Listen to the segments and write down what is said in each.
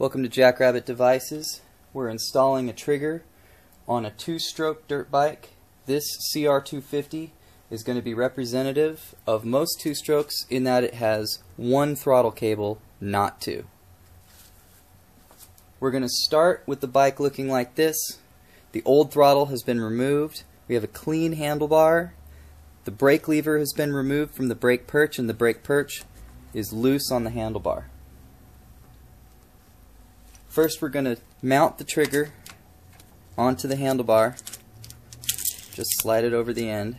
Welcome to Jackrabbit Devices. We're installing a trigger on a 2-stroke dirt bike. This CR250 is going to be representative of most 2-strokes in that it has one throttle cable, not two. We're going to start with the bike looking like this. The old throttle has been removed. We have a clean handlebar. The brake lever has been removed from the brake perch, and the brake perch is loose on the handlebar. First, we're going to mount the trigger onto the handlebar. Just slide it over the end.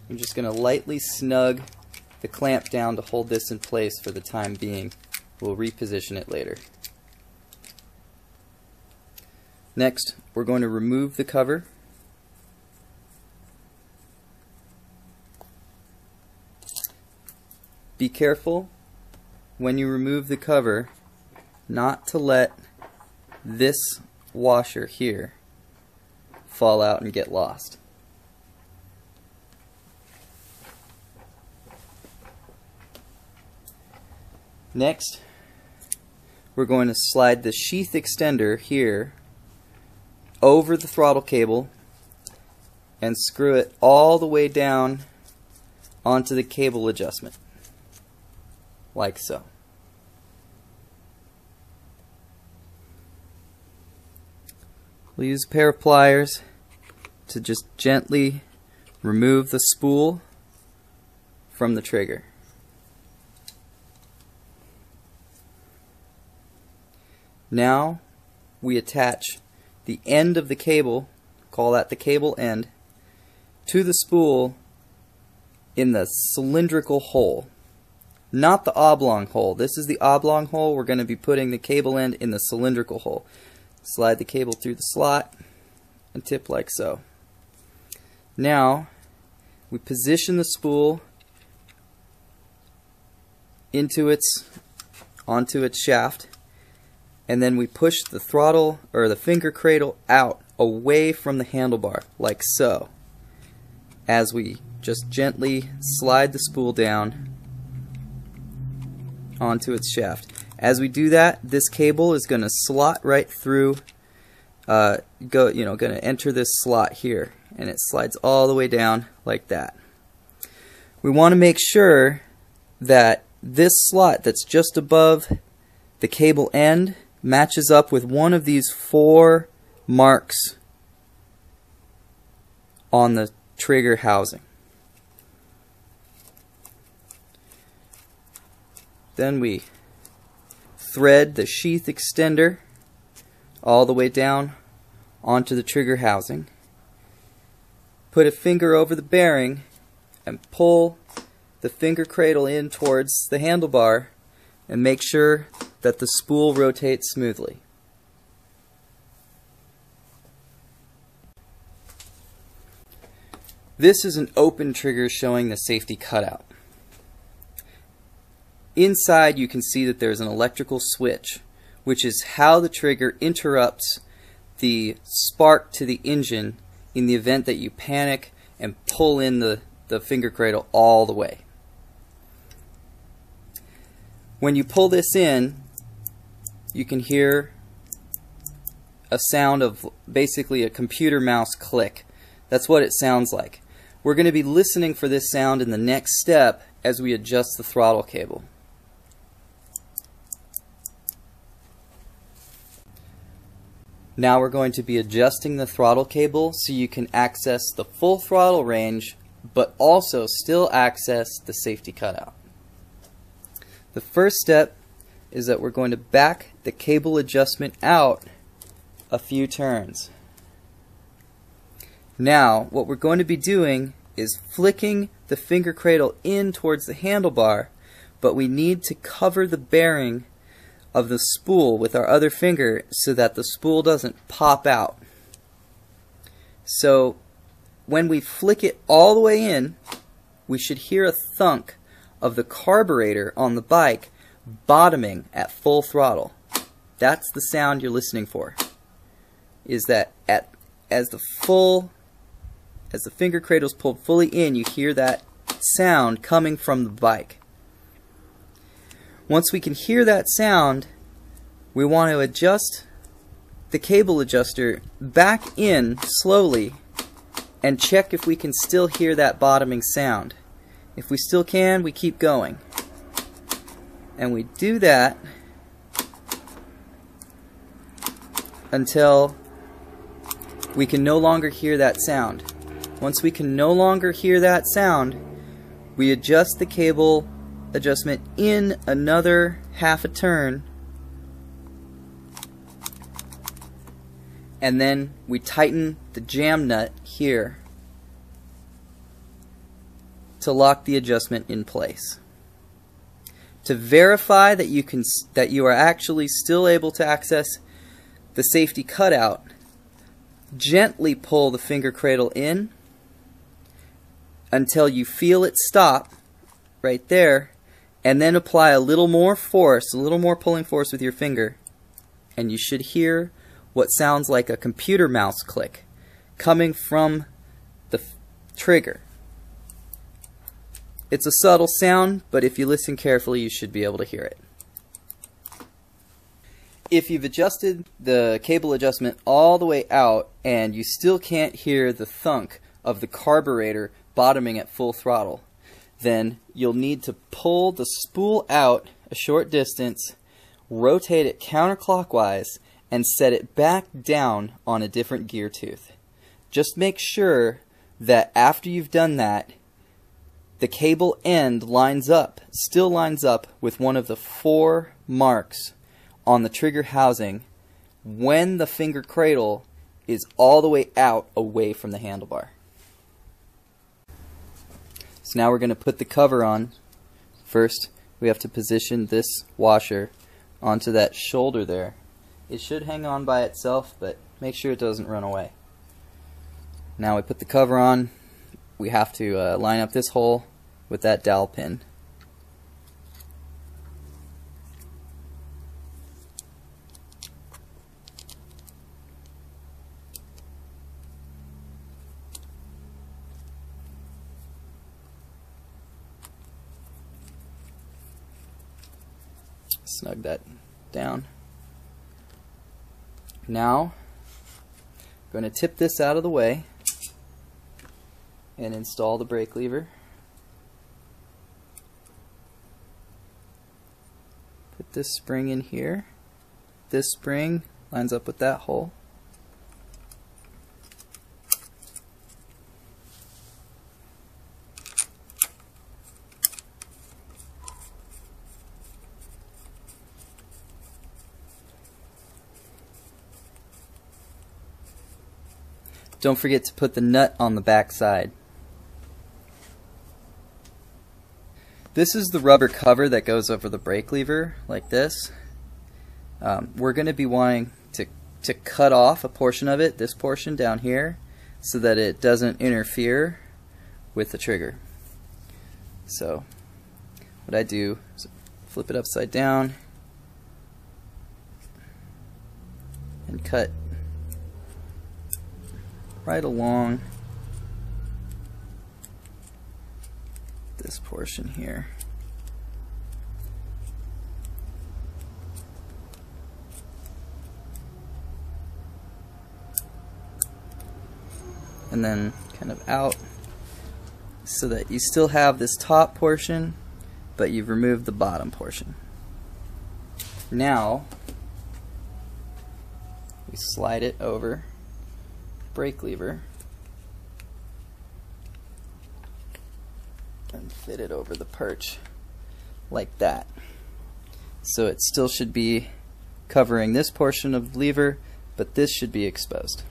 I'm just going to lightly snug the clamp down to hold this in place for the time being. We'll reposition it later. Next, we're going to remove the cover. Be careful when you remove the cover not to let this washer here fall out and get lost. Next, we're going to slide the sheath extender here over the throttle cable and screw it all the way down onto the cable adjustment, like so. We'll use a pair of pliers to just gently remove the spool from the trigger. Now we attach the end of the cable, call that the cable end, to the spool in the cylindrical hole. Not the oblong hole. This is the oblong hole. We're going to be putting the cable end in the cylindrical hole. Slide the cable through the slot and tip like so. Now we position the spool onto its shaft, and then we push the throttle or the finger cradle out away from the handlebar like so, as we just gently slide the spool down onto its shaft. As we do that, this cable is going to slot right through, going to enter this slot here, and it slides all the way down like that. We want to make sure that this slot that's just above the cable end matches up with one of these 4 marks on the trigger housing. Then we thread the sheath extender all the way down onto the trigger housing. Put a finger over the bearing and pull the finger cradle in towards the handlebar and make sure that the spool rotates smoothly. This is an open trigger showing the safety cutout. Inside you can see that there's an electrical switch, which is how the trigger interrupts the spark to the engine in the event that you panic and pull in the finger cradle all the way. When you pull this in, you can hear a sound of basically a computer mouse click. That's what it sounds like. We're going to be listening for this sound in the next step as we adjust the throttle cable. Now we're going to be adjusting the throttle cable so you can access the full throttle range, but also still access the safety cutout. The first step is that we're going to back the cable adjustment out a few turns. Now what we're going to be doing is flicking the finger cradle in towards the handlebar, but we need to cover the bearing of the spool with our other finger so that the spool doesn't pop out. So when we flick it all the way in, we should hear a thunk of the carburetor on the bike bottoming at full throttle. That's the sound you're listening for. Is that as the finger cradle is pulled fully in, you hear that sound coming from the bike. Once we can hear that sound, we want to adjust the cable adjuster back in slowly and check if we can still hear that bottoming sound. If we still can, we keep going. And we do that until we can no longer hear that sound. Once we can no longer hear that sound, we adjust the cable adjustment in another half a turn, and then we tighten the jam nut here to lock the adjustment in place. To verify that you are actually still able to access the safety cutout, gently pull the finger cradle in until you feel it stop right there, and then apply a little more force, a little more pulling force with your finger, and you should hear what sounds like a computer mouse click coming from the trigger. It's a subtle sound, but if you listen carefully, you should be able to hear it. If you've adjusted the cable adjustment all the way out and you still can't hear the thunk of the carburetor bottoming at full throttle, then you'll need to pull the spool out a short distance, rotate it counterclockwise, and set it back down on a different gear tooth. Just make sure that after you've done that, the cable end still lines up with one of the 4 marks on the trigger housing when the finger cradle is all the way out away from the handlebar. So now we're going to put the cover on. First, we have to position this washer onto that shoulder there. It should hang on by itself, but make sure it doesn't run away. Now we put the cover on. We have to line up this hole with that dowel pin. Snug that down. Now, I'm going to tip this out of the way and install the brake lever. Put this spring in here. This spring lines up with that hole. Don't forget to put the nut on the back side. This is the rubber cover that goes over the brake lever, like this. We're going to be wanting to cut off a portion of it, this portion down here, so that it doesn't interfere with the trigger. So what I do is flip it upside down and cut right along this portion here. And then kind of out so that you still have this top portion, but you've removed the bottom portion. Now we slide it over brake lever and fit it over the perch like that. So it still should be covering this portion of the lever, but this should be exposed.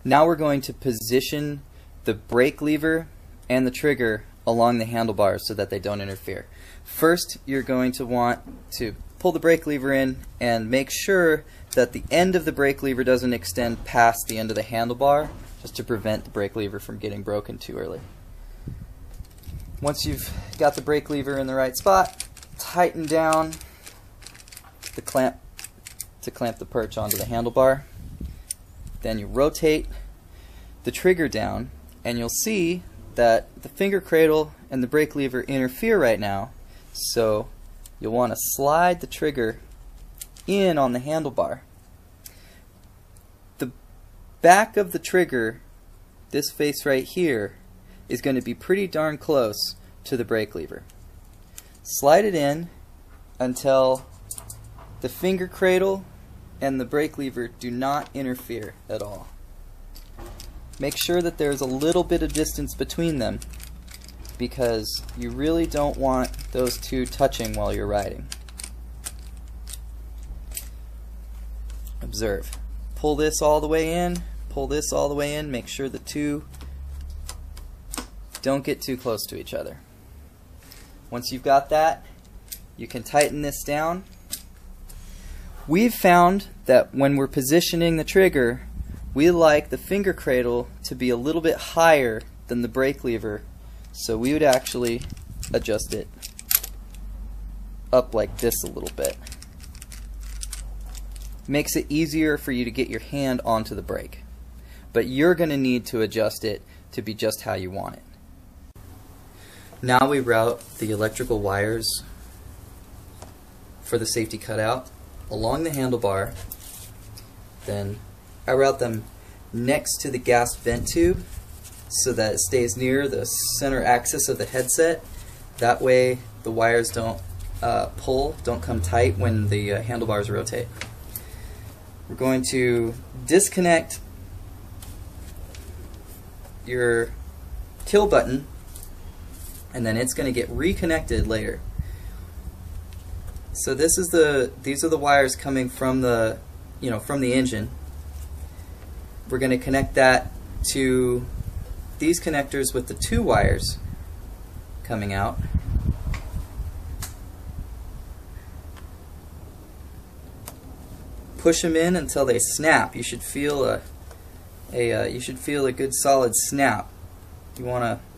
Now we're going to position the brake lever and the trigger along the handlebars so that they don't interfere. First, you're going to want to pull the brake lever in and make sure that the end of the brake lever doesn't extend past the end of the handlebar, just to prevent the brake lever from getting broken too early. Once you've got the brake lever in the right spot, tighten down the clamp to clamp the perch onto the handlebar. Then you rotate the trigger down, and you'll see that the finger cradle and the brake lever interfere right now. So you'll want to slide the trigger in on the handlebar. The back of the trigger, this face right here, is going to be pretty darn close to the brake lever. Slide it in until the finger cradle and the brake lever do not interfere at all. Make sure that there's a little bit of distance between them, because you really don't want those two touching while you're riding. Observe. Pull this all the way in, pull this all the way in, make sure the two don't get too close to each other. Once you've got that, you can tighten this down. We've found that when we're positioning the trigger, we like the finger cradle to be a little bit higher than the brake lever, so we would actually adjust it up like this a little bit. Makes it easier for you to get your hand onto the brake, but you're going to need to adjust it to be just how you want it. Now we route the electrical wires for the safety cutout along the handlebar. Then I route them next to the gas vent tube so that it stays near the center axis of the headset. That way the wires don't don't come tight when the handlebars rotate. We're going to disconnect your kill button, and then it's going to get reconnected later. So these are the wires coming from the from the engine. We're going to connect that to these connectors with the two wires coming out. Push them in until they snap. You should feel a good solid snap.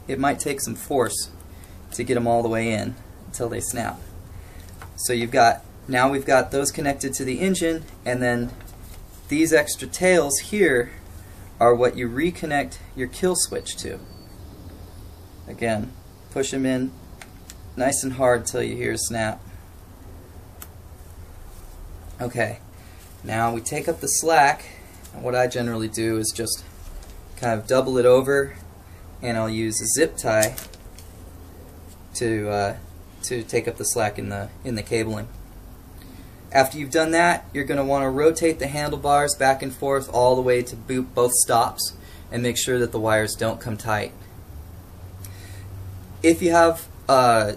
It might take some force to get them all the way in until they snap. So now we've got those connected to the engine, and then these extra tails here are what you reconnect your kill switch to. Again, push them in nice and hard till you hear a snap. Okay, now we take up the slack, and what I generally do is just kind of double it over, and I'll use a zip tie to take up the slack in the cabling. After you've done that, you're going to want to rotate the handlebars back and forth all the way to both stops, and make sure that the wires don't come tight. If you have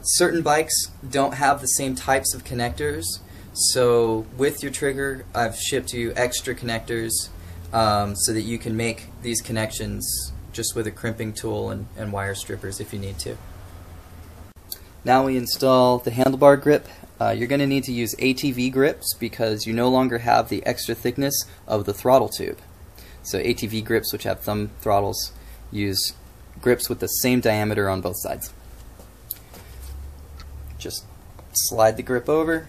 certain bikes don't have the same types of connectors, so with your trigger I've shipped you extra connectors so that you can make these connections just with a crimping tool and wire strippers if you need to. Now we install the handlebar grip. You're going to need to use ATV grips because you no longer have the extra thickness of the throttle tube. So ATV grips, which have thumb throttles, use grips with the same diameter on both sides. Just slide the grip over,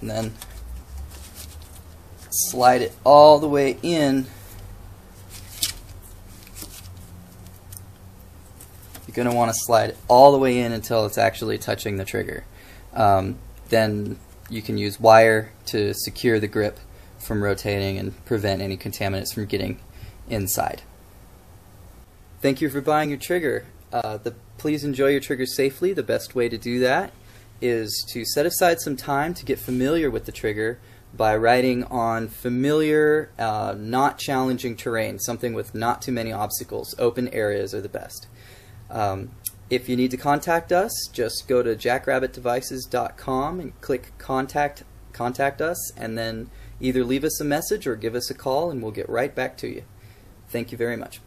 and then slide it all the way in. You're going to want to slide it all the way in until it's actually touching the trigger. Then you can use wire to secure the grip from rotating and prevent any contaminants from getting inside. Thank you for buying your trigger. Please enjoy your trigger safely. The best way to do that is to set aside some time to get familiar with the trigger by riding on familiar, not challenging terrain, something with not too many obstacles. Open areas are the best. If you need to contact us, just go to jackrabbitdevices.com and click contact us, and then either leave us a message or give us a call, and we'll get right back to you. Thank you very much.